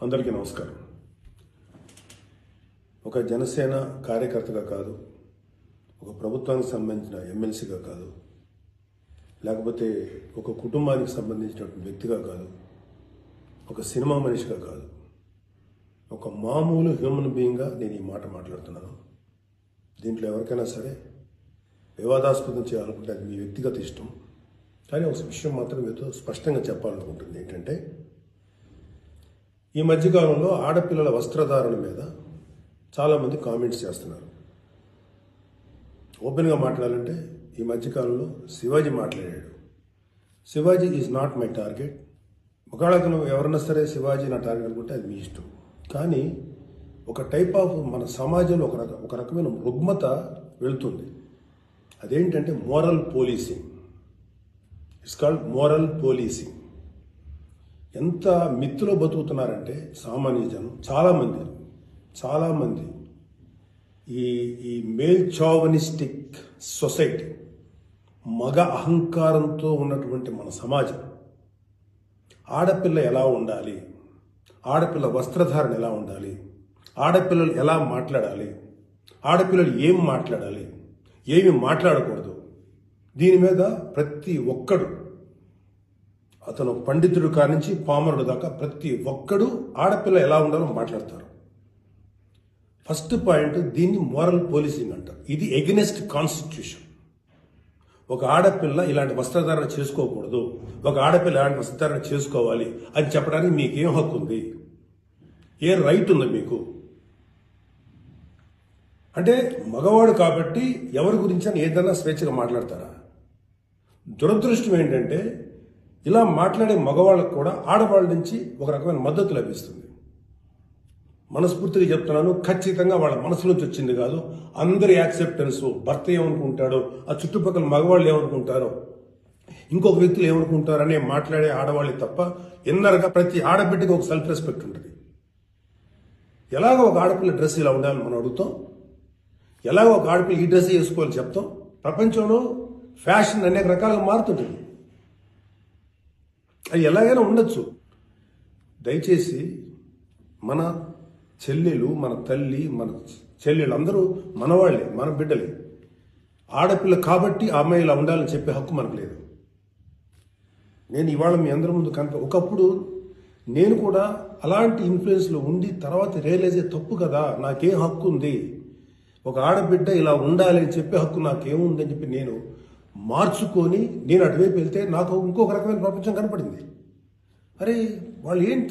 అందరికీ నమస్కారం. ఒక జనసేన కార్యకర్తగా కాదు, ఒక ప్రభుత్వానికి సంబంధించిన ఎమ్మెల్సీగా కాదు, లేకపోతే ఒక కుటుంబానికి సంబంధించినటువంటి వ్యక్తిగా కాదు, ఒక సినిమా మనిషిగా కాదు, ఒక మామూలు హ్యూమన్ బీయింగ్గా నేను ఈ మాట మాట్లాడుతున్నాను. దీంట్లో ఎవరికైనా సరే వివాదాస్పదం చేయాలనుకుంటే అది మీ వ్యక్తిగత ఇష్టం. కానీ ఒక విషయం మాత్రం మీతో స్పష్టంగా చెప్పాలనుకుంటుంది ఏంటంటే, ఈ మధ్యకాలంలో ఆడపిల్లల వస్త్రధారణ మీద చాలామంది కామెంట్స్ చేస్తున్నారు. ఓపెన్గా మాట్లాడాలంటే ఈ మధ్యకాలంలో శివాజీ మాట్లాడాడు. Shivaji is not my target. ఒకవేళ ఎవరన్నా సరే శివాజీ నా టార్గెట్ అనుకుంటే అది మీ ఇష్టం. కానీ ఒక టైప్ ఆఫ్ మన సమాజంలో ఒక రకమైన రుగ్మత వెళ్తుంది. అదేంటంటే moral policing. It's called moral policing. ఎంత మిత్తులో బతుకుతున్నారంటే సామాన్య జనం చాలామంది ఈ మేల్ చావనిస్టిక్ సొసైటీ, మగ అహంకారంతో ఉన్నటువంటి మన సమాజం, ఆడపిల్ల ఎలా ఉండాలి, ఆడపిల్ల వస్త్రధారణ ఎలా ఉండాలి, ఆడపిల్లలు ఎలా మాట్లాడాలి, ఆడపిల్లలు ఏం మాట్లాడాలి, ఏమి మాట్లాడకూడదు, దీని మీద ప్రతి ఒక్కడు, అతను పండితుడు కానించి పామరుడు దాకా ప్రతి ఒక్కడు ఆడపిల్ల ఎలా ఉండాలో మాట్లాడతారు. ఫస్ట్ పాయింట్, దీన్ని మోరల్ పోలీసింగ్ అంటారు. ఇది ఎగెనెస్ట్ కాన్స్టిట్యూషన్. ఒక ఆడపిల్ల ఇలాంటి వస్త్రధారణ చేసుకోకూడదు, ఒక ఆడపిల్ల ఇలాంటి వస్త్రధారణ చేసుకోవాలి అని చెప్పడానికి మీకేం హక్కు ఉంది? ఏ రైట్ ఉంది మీకు? అంటే మగవాడు కాబట్టి ఎవరి గురించి అని ఏదైనా స్వేచ్ఛగా మాట్లాడతారా? దురదృష్టం ఏంటంటే ఇలా మాట్లాడే మగవాళ్ళకు కూడా ఆడవాళ్ళ నుంచి ఒక రకమైన మద్దతు లభిస్తుంది. మనస్ఫూర్తిగా చెప్తున్నాను, ఖచ్చితంగా వాళ్ళ మనసు నుంచి వచ్చింది కాదు. అందరి యాక్సెప్టెన్స్, భర్త ఏమనుకుంటాడో, ఆ చుట్టుపక్కల మగవాళ్ళు ఏమనుకుంటారో, ఇంకొక వ్యక్తులు ఏమనుకుంటారో అనే మాట్లాడే ఆడవాళ్ళే తప్ప ఎన్నరగా ప్రతి ఆడబిడ్డకి ఒక సెల్ఫ్ రెస్పెక్ట్ ఉంటుంది. ఎలాగో ఒక ఆడపిల్ల డ్రెస్ ఇలా ఉండాలని మనం అడుగుతాం, ఎలాగో ఒక ఆడపిల్ల ఈ డ్రెస్ వేసుకోవాలని చెప్తాం. ప్రపంచంలో ఫ్యాషన్ అనేక రకాలుగా మారుతుంటుంది. అది ఎలాగైనా ఉండొచ్చు. దయచేసి మన చెల్లెలు, మన తల్లి, మన చెల్లెలు అందరూ మనవాళ్లే, మన బిడ్డలే. ఆడపిల్ల కాబట్టి ఆ అమ్మాయి ఇలా ఉండాలని చెప్పే హక్కు మనకు లేదు. నేను ఇవాళ మీ అందరి ముందు ఒకప్పుడు నేను కూడా అలాంటి ఇన్ఫ్లుయెన్స్లో ఉండి తర్వాత రియలైజ్ అయ్యే తప్పు కదా, నాకేం హక్కు ఉంది, ఒక ఆడబిడ్డ ఇలా ఉండాలి అని చెప్పే హక్కు నాకేముందని చెప్పి నేను మార్చుకొని నేను అటువైపు వెళ్తే నాకు ఇంకొక రకమైన ప్రపంచం కనపడింది. అరే వాళ్ళు ఏం తప్పు